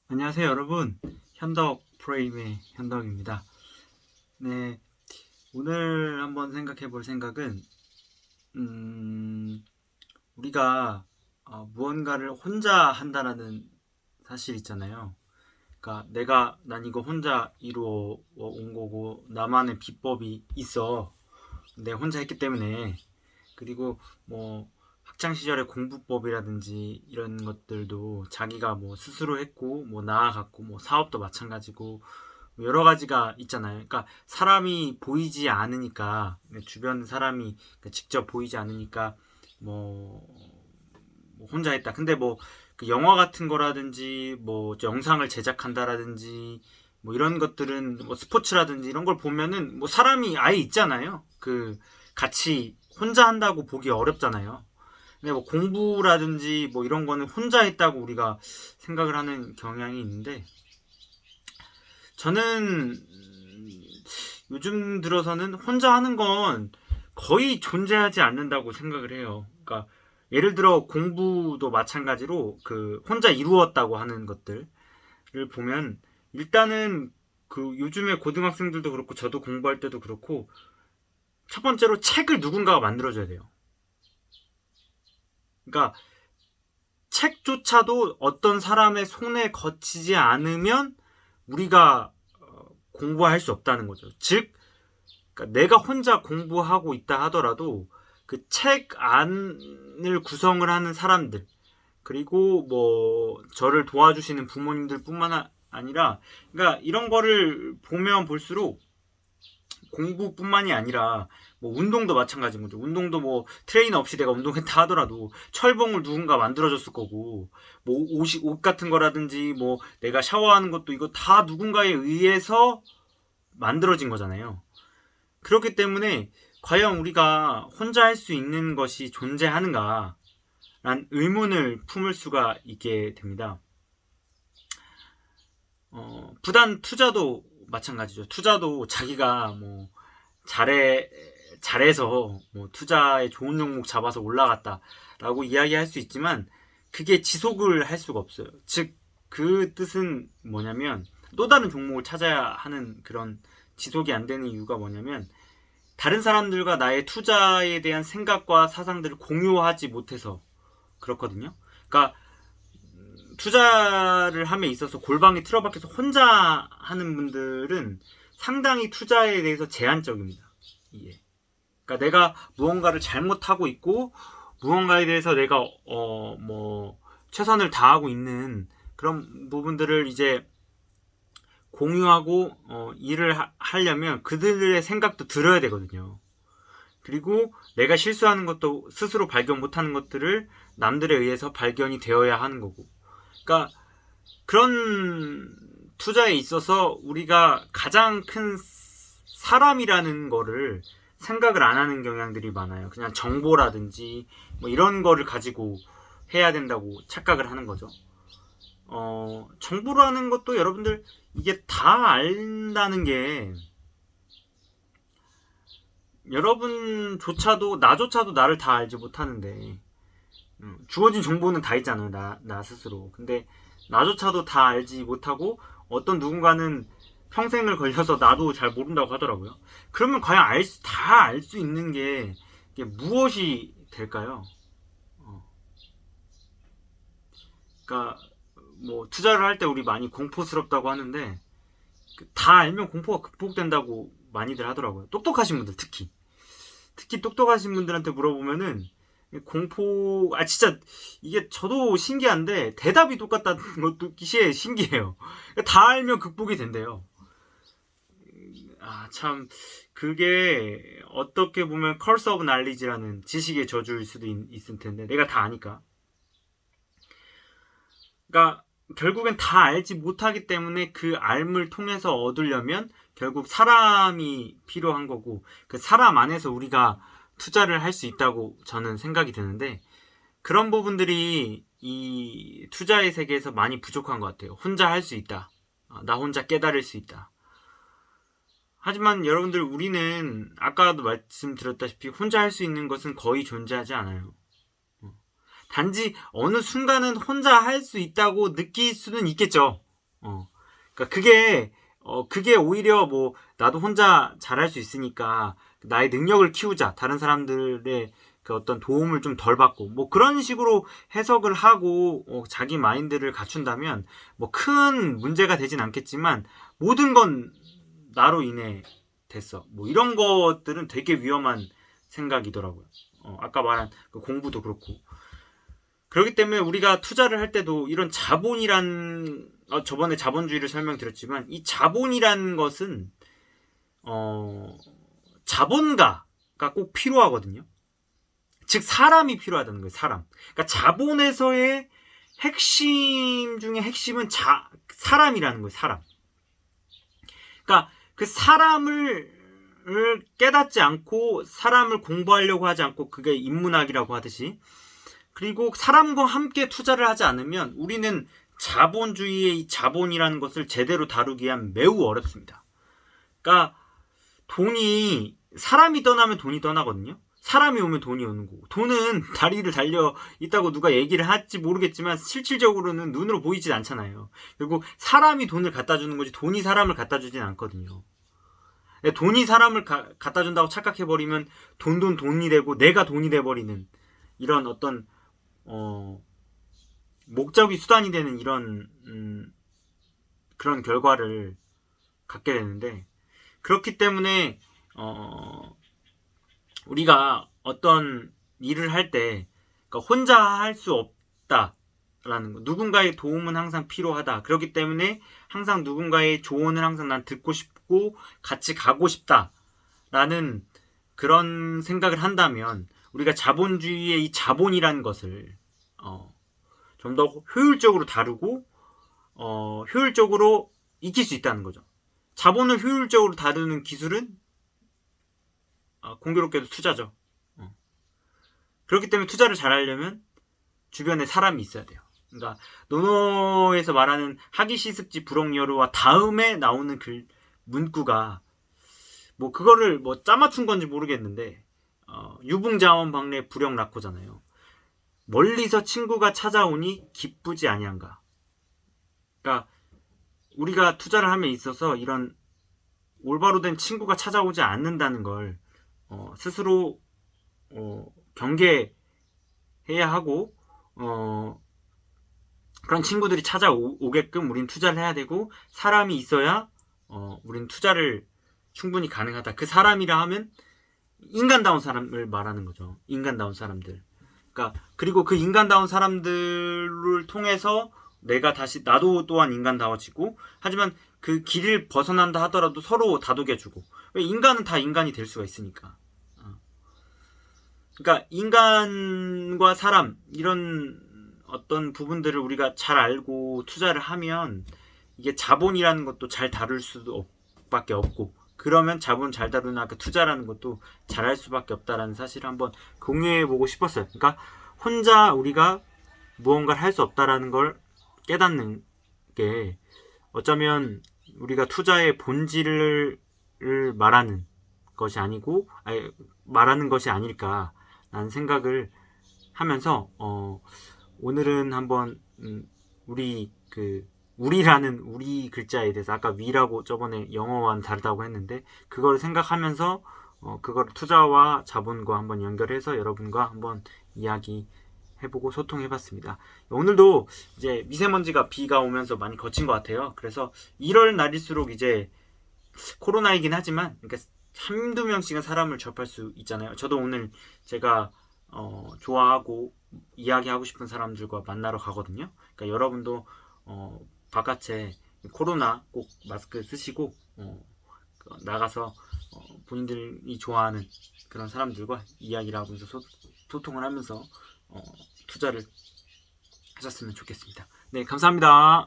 안녕하세요 여러분, 현덕 프레임의 현덕입니다. 네, 오늘 한번 생각해 볼 생각은 우리가 무언가를 혼자 한다라는 사실 있잖아요. 그러니까 난 이거 혼자 이루어 온 거고 나만의 비법이 있어. 내가 혼자 했기 때문에. 그리고 뭐 학창 시절의 공부법이라든지 이런 것들도 자기가 뭐 스스로 했고 뭐 나아갔고, 뭐 사업도 마찬가지고 여러 가지가 있잖아요. 그러니까 사람이 보이지 않으니까, 주변 사람이 직접 보이지 않으니까 뭐, 뭐 혼자 했다. 근데 뭐그 영화 같은 거라든지 뭐 영상을 제작한다라든지 뭐 이런 것들은, 뭐 스포츠라든지 이런 걸 보면은 뭐 사람이 아예 있잖아요. 그 같이 혼자 한다고 보기 어렵잖아요. 근데 뭐 공부라든지 뭐 이런 거는 혼자 했다고 우리가 생각을 하는 경향이 있는데, 저는 요즘 들어서는 혼자 하는 건 거의 존재하지 않는다고 생각을 해요. 그러니까 예를 들어 공부도 마찬가지로 그 혼자 이루었다고 하는 것들을 보면, 일단은 그 요즘에 고등학생들도 그렇고 저도 공부할 때도 그렇고, 첫 번째로 책을 누군가가 만들어줘야 돼요. 그러니까 책조차도 어떤 사람의 손에 거치지 않으면 우리가 공부할 수 없다는 거죠. 즉, 그러니까 내가 혼자 공부하고 있다 하더라도 그 책 안을 구성을 하는 사람들, 그리고 뭐 저를 도와주시는 부모님들 뿐만 아니라, 그러니까 이런 거를 보면 볼수록 공부뿐만이 아니라 뭐 운동도 마찬가지인 거죠. 운동도 뭐 트레이너 없이 내가 운동했다 하더라도 철봉을 누군가 만들어줬을 거고, 뭐 옷 같은 거라든지 뭐 내가 샤워하는 것도 이거 다 누군가에 의해서 만들어진 거잖아요. 그렇기 때문에 과연 우리가 혼자 할 수 있는 것이 존재하는가 란 의문을 품을 수가 있게 됩니다. 부단 투자도 마찬가지죠. 투자도 자기가 뭐 잘해 잘해서 뭐 투자에 좋은 종목 잡아서 올라갔다라고 이야기할 수 있지만, 그게 지속을 할 수가 없어요. 즉, 그 뜻은 뭐냐면, 또 다른 종목을 찾아야 하는 그런 지속이 안 되는 이유가 뭐냐면, 다른 사람들과 나의 투자에 대한 생각과 사상들을 공유하지 못해서 그렇거든요. 그러니까 투자를 함에 있어서 골방에 틀어박혀서 혼자 하는 분들은 상당히 투자에 대해서 제한적입니다. 이게. 그러니까 내가 무언가를 잘못하고 있고 무언가에 대해서 내가 뭐 최선을 다하고 있는 그런 부분들을 이제 공유하고 일을 하려면 그들의 생각도 들어야 되거든요. 그리고 내가 실수하는 것도 스스로 발견 못하는 것들을 남들에 의해서 발견이 되어야 하는 거고. 그러니까 그런 투자에 있어서 우리가 가장 큰 사람이라는 거를 생각을 안 하는 경향들이 많아요. 그냥 정보라든지 뭐 이런 거를 가지고 해야 된다고 착각을 하는 거죠. 정보라는 것도 여러분들 이게 다 안다는 게, 여러분조차도 나조차도 나를 다 알지 못하는데, 주어진 정보는 다 있잖아요. 나 스스로. 근데 나조차도 다 알지 못하고 어떤 누군가는 평생을 걸려서 나도 잘 모른다고 하더라고요. 그러면 과연 다 알 수 있는 게 이게 무엇이 될까요? 그러니까 뭐 투자를 할 때 우리 많이 공포스럽다고 하는데, 다 알면 공포가 극복된다고 많이들 하더라고요. 똑똑하신 분들 특히 똑똑하신 분들한테 물어보면은 진짜 이게 저도 신기한데 대답이 똑같다는 것도 기시에 신기해요. 다 알면 극복이 된대요. 참, 그게 어떻게 보면 컬스 오브 날리지라는 지식의 저주일 수도 있을 텐데, 내가 다 아니까. 그러니까 결국엔 다 알지 못하기 때문에 그 알을 통해서 얻으려면 결국 사람이 필요한 거고, 그 사람 안에서 우리가 투자를 할 수 있다고 저는 생각이 드는데, 그런 부분들이 이 투자의 세계에서 많이 부족한 것 같아요. 혼자 할 수 있다. 나 혼자 깨달을 수 있다. 하지만 여러분들, 우리는 아까도 말씀드렸다시피 혼자 할 수 있는 것은 거의 존재하지 않아요. 단지 어느 순간은 혼자 할 수 있다고 느낄 수는 있겠죠. 그러니까 그게 오히려 뭐 나도 혼자 잘할 수 있으니까 나의 능력을 키우자, 다른 사람들의 그 어떤 도움을 좀 덜 받고 뭐 그런 식으로 해석을 하고 자기 마인드를 갖춘다면 뭐 큰 문제가 되진 않겠지만 모든 건 나로 인해 됐어. 뭐 이런 것들은 되게 위험한 생각이더라고요. 아까 말한 그 공부도 그렇고. 그렇기 때문에 우리가 투자를 할 때도 이런 자본이란 저번에 자본주의를 설명드렸지만 이 자본이란 것은 자본가가 꼭 필요하거든요. 즉 사람이 필요하다는 거예요. 사람. 그러니까 자본에서의 핵심 중에 핵심은 사람이라는 거예요. 사람. 그러니까 그 사람을 깨닫지 않고 사람을 공부하려고 하지 않고 그게 인문학이라고 하듯이 그리고 사람과 함께 투자를 하지 않으면 우리는 자본주의의 이 자본이라는 것을 제대로 다루기 위한 매우 어렵습니다. 그러니까 사람이 떠나면 돈이 떠나거든요. 사람이 오면 돈이 오는 거고 돈은 다리를 달려 있다고 누가 얘기를 할지 모르겠지만 실질적으로는 눈으로 보이지 않잖아요. 결국 사람이 돈을 갖다 주는 거지 돈이 사람을 갖다 주진 않거든요. 돈이 사람을 갖다 준다고 착각해버리면 돈이 되고 내가 돈이 돼버리는 이런 어떤 목적이 수단이 되는 이런 그런 결과를 갖게 되는데 그렇기 때문에 우리가 어떤 일을 할 때 그러니까 혼자 할 수 없다라는 거. 누군가의 도움은 항상 필요하다. 그렇기 때문에 항상 누군가의 조언을 항상 난 듣고 싶고 같이 가고 싶다라는 그런 생각을 한다면 우리가 자본주의의 이 자본이라는 것을 좀 더 효율적으로 다루고 효율적으로 익힐 수 있다는 거죠. 자본을 효율적으로 다루는 기술은 공교롭게도 투자죠. 그렇기 때문에 투자를 잘하려면 주변에 사람이 있어야 돼요. 그러니까 논어에서 말하는 하기시습지 불억여루와 다음에 나오는 문구가 뭐 그거를 뭐 짜맞춘 건지 모르겠는데 유붕자원박래 불역락호잖아요. 멀리서 친구가 찾아오니 기쁘지 아니한가. 그러니까 우리가 투자를 함에 있어서 이런 올바로 된 친구가 찾아오지 않는다는 걸 스스로 경계해야 하고 그런 친구들이 찾아오게끔 우린 투자를 해야 되고 사람이 있어야 우린 투자를 충분히 가능하다. 그 사람이라 하면 인간다운 사람을 말하는 거죠. 인간다운 사람들. 그러니까 그리고 그 인간다운 사람들을 통해서 나도 또한 인간다워지고 하지만 그 길을 벗어난다 하더라도 서로 다독여주고 왜 인간은 다 인간이 될 수가 있으니까. 그러니까 인간과 사람 이런 어떤 부분들을 우리가 잘 알고 투자를 하면 이게 자본이라는 것도 잘 다룰 수밖에 없고 그러면 자본 잘 다루는 아까 투자라는 것도 잘할 수밖에 없다라는 사실을 한번 공유해보고 싶었어요. 그러니까 혼자 우리가 무언가를 할 수 없다라는 걸 깨닫는 게 어쩌면 우리가 투자의 본질을 말하는 것이 아니고 말하는 것이 아닐까라는 생각을 하면서 오늘은 한번 우리라는 우리 글자에 대해서 아까 위라고 저번에 영어와는 다르다고 했는데 그걸 생각하면서 그걸 투자와 자본과 한번 연결해서 여러분과 한번 이야기해보고 소통해봤습니다. 오늘도 이제 미세먼지가 비가 오면서 많이 거친 것 같아요. 그래서 1월 날일수록 이제 코로나이긴 하지만 그러니까 한두 명씩은 사람을 접할 수 있잖아요. 저도 오늘 제가 좋아하고 이야기하고 싶은 사람들과 만나러 가거든요. 그러니까 여러분도 바깥에 코로나 꼭 마스크 쓰시고 나가서 본인들이 좋아하는 그런 사람들과 이야기를 하면서 소통을 하면서 투자를 하셨으면 좋겠습니다. 네, 감사합니다.